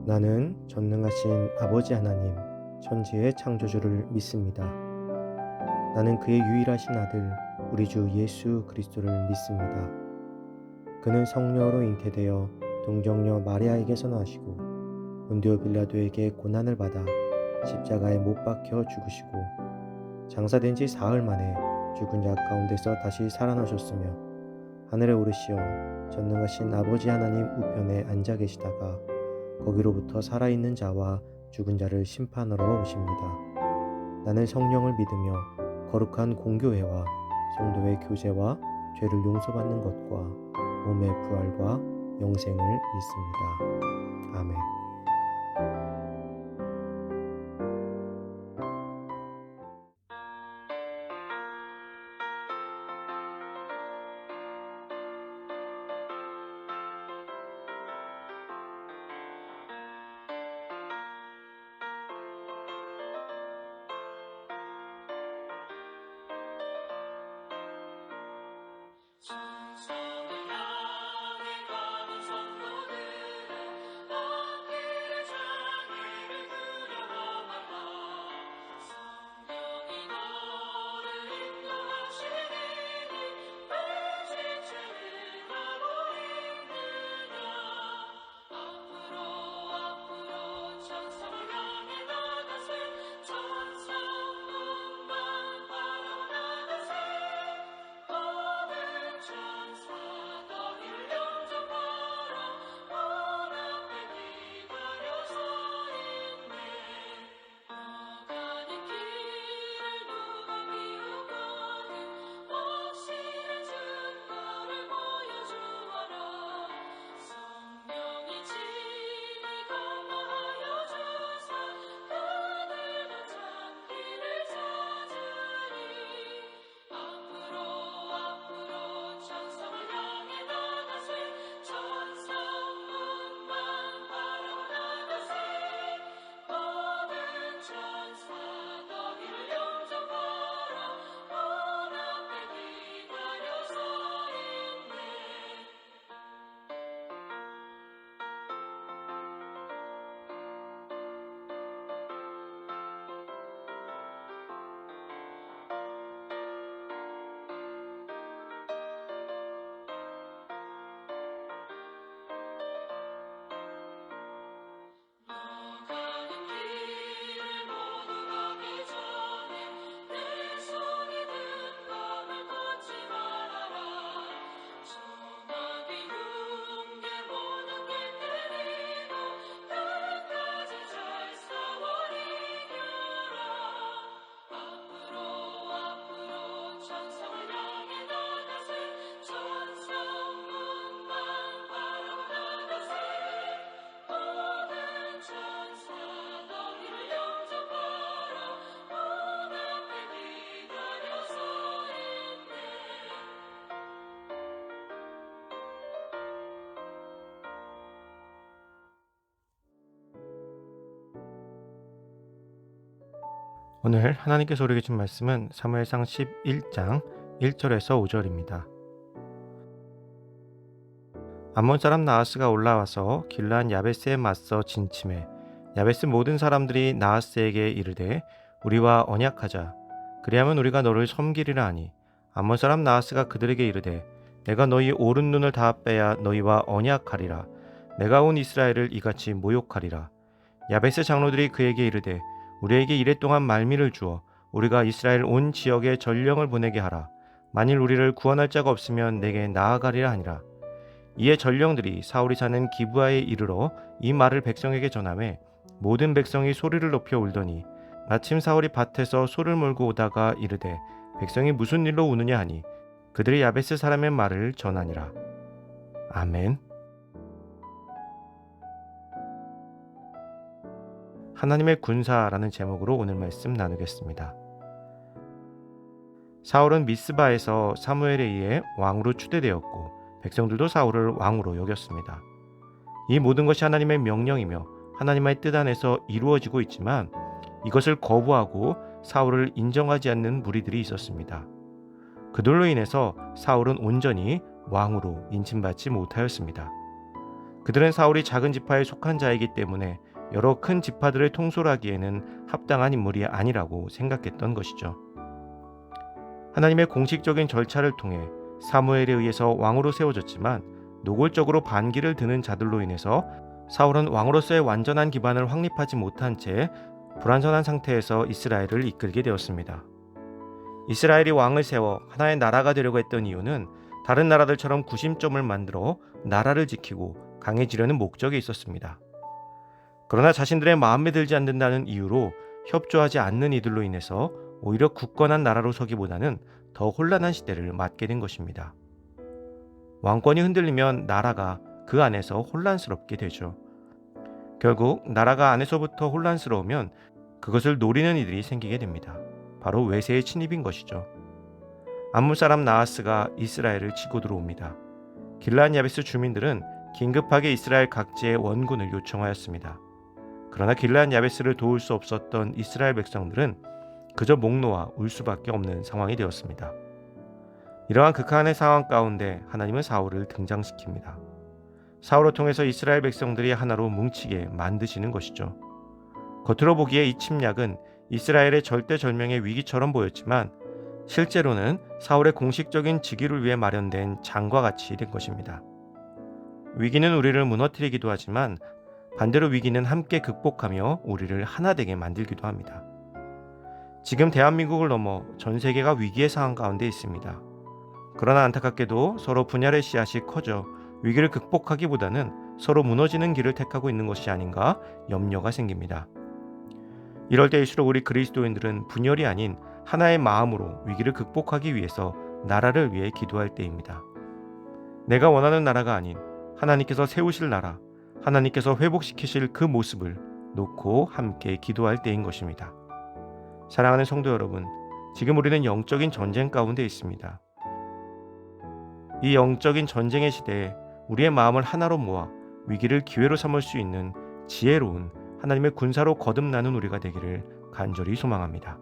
나는 전능하신 아버지 하나님, 천지의 창조주를 믿습니다. 나는 그의 유일하신 아들, 우리 주 예수 그리스도를 믿습니다. 그는 성령으로 잉태되어 동정녀 마리아에게서 나시고 본디오 빌라도에게 고난을 받아 십자가에 못 박혀 죽으시고 장사된 지 사흘 만에 죽은 자 가운데서 다시 살아나셨으며 하늘에 오르시어 전능하신 아버지 하나님 우편에 앉아 계시다가 거기로부터 살아있는 자와 죽은 자를 심판하러 오십니다. 나는 성령을 믿으며 거룩한 공교회와 성도의 교제와 죄를 용서받는 것과 몸의 부활과 영생을 믿습니다. 아멘. 천성을 향해 가는 성도들아 앞길의 장애를 두려워하라. 성령이 너를 인도하시리니 오직 죄를 하고 있느냐. 앞으로 천성을 향해 나가세. 천성문만 바라보 나가세. 모든 천사 너희를 영접하라. 문 앞에 기다려 서 있네. 너가는 길을 누가 비우거든 확실한 증거를 보여주어라. 성령이 친히 감화하여 주사 그들도 찾기를 찾으리. 앞으로 천성을 향해 나가세. 천성문만 바라보 나가세. 모든 천사 너희를 영접하라. 문 앞에 기다려 서 있네. 너가는 길을 모두 가기 전에 내 손에 든 검을 걷지 말아라. 소망이 흉계 모든 게 때리고 끝까지 잘 싸워 이겨라. 앞으로 천성을 향해 나가세. 천성문만 바라보 나가세. 모든 천사 너희를 영접하라. 문 앞에 기다려 서 있네. 오늘 하나님께서 우리에게 준 말씀은 사무엘상 11장 1절에서 5절입니다. 암몬 사람 나하스가 올라와서 길르앗 야베스에 맞서 진침해 야베스 모든 사람들이 나하스에게 이르되 우리와 언약하자. 그리하면 우리가 너를 섬기리라 하니 암몬 사람 나하스가 그들에게 이르되 내가 너희 오른 눈을 다 빼야 너희와 언약하리라. 내가 온 이스라엘을 이같이 모욕하리라. 야베스 장로들이 그에게 이르되 우리에게 이랫동안 말미를 주어 우리가 이스라엘 온 지역에 전령을 보내게 하라. 만일 우리를 구원할 자가 없으면 내게 나아가리라 하니라. 이에 전령들이 사울이 사는 기브아에 이르러 이 말을 백성에게 전하매 모든 백성이 소리를 높여 울더니 마침 사울이 밭에서 소를 몰고 오다가 이르되 백성이 무슨 일로 우느냐 하니 그들이 야베스 사람의 말을 전하니라. 아멘. 하나님의 군사라는 제목으로 오늘 말씀 나누겠습니다. 사울은 미스바에서 사무엘에 의해 왕으로 추대되었고 백성들도 사울을 왕으로 여겼습니다. 이 모든 것이 하나님의 명령이며 하나님의 뜻 안에서 이루어지고 있지만 이것을 거부하고 사울을 인정하지 않는 무리들이 있었습니다. 그들로 인해서 사울은 온전히 왕으로 인침받지 못하였습니다. 그들은 사울이 작은 지파에 속한 자이기 때문에 여러 큰 지파들을 통솔하기에는 합당한 인물이 아니라고 생각했던 것이죠. 하나님의 공식적인 절차를 통해 사무엘에 의해서 왕으로 세워졌지만 노골적으로 반기를 드는 자들로 인해서 사울은 왕으로서의 완전한 기반을 확립하지 못한 채 불완전한 상태에서 이스라엘을 이끌게 되었습니다. 이스라엘이 왕을 세워 하나의 나라가 되려고 했던 이유는 다른 나라들처럼 구심점을 만들어 나라를 지키고 강해지려는 목적이 있었습니다. 그러나 자신들의 마음에 들지 않는다는 이유로 협조하지 않는 이들로 인해서 오히려 굳건한 나라로 서기보다는 더 혼란한 시대를 맞게 된 것입니다. 왕권이 흔들리면 나라가 그 안에서 혼란스럽게 되죠. 결국 나라가 안에서부터 혼란스러우면 그것을 노리는 이들이 생기게 됩니다. 바로 외세의 침입인 것이죠. 암몬 사람 나하스가 이스라엘을 치고 들어옵니다. 길르앗 야베스 주민들은 긴급하게 이스라엘 각지의 원군을 요청하였습니다. 그러나 길르앗 야베스를 도울 수 없었던 이스라엘 백성들은 그저 목 놓아 울 수밖에 없는 상황이 되었습니다. 이러한 극한의 상황 가운데 하나님은 사울을 등장시킵니다. 사울을 통해서 이스라엘 백성들이 하나로 뭉치게 만드시는 것이죠. 겉으로 보기에 이 침략은 이스라엘의 절대절명의 위기처럼 보였지만 실제로는 사울의 공식적인 즉위를 위해 마련된 장과 같이 된 것입니다. 위기는 우리를 무너뜨리기도 하지만 반대로 위기는 함께 극복하며 우리를 하나 되게 만들기도 합니다. 지금 대한민국을 넘어 전 세계가 위기의 상황 가운데 있습니다. 그러나 안타깝게도 서로 분열의 씨앗이 커져 위기를 극복하기보다는 서로 무너지는 길을 택하고 있는 것이 아닌가 염려가 생깁니다. 이럴 때일수록 우리 그리스도인들은 분열이 아닌 하나의 마음으로 위기를 극복하기 위해서 나라를 위해 기도할 때입니다. 내가 원하는 나라가 아닌 하나님께서 세우실 나라, 하나님께서 회복시키실 그 모습을 놓고 함께 기도할 때인 것입니다. 사랑하는 성도 여러분, 지금 우리는 영적인 전쟁 가운데 있습니다. 이 영적인 전쟁의 시대에 우리의 마음을 하나로 모아 위기를 기회로 삼을 수 있는 지혜로운 하나님의 군사로 거듭나는 우리가 되기를 간절히 소망합니다.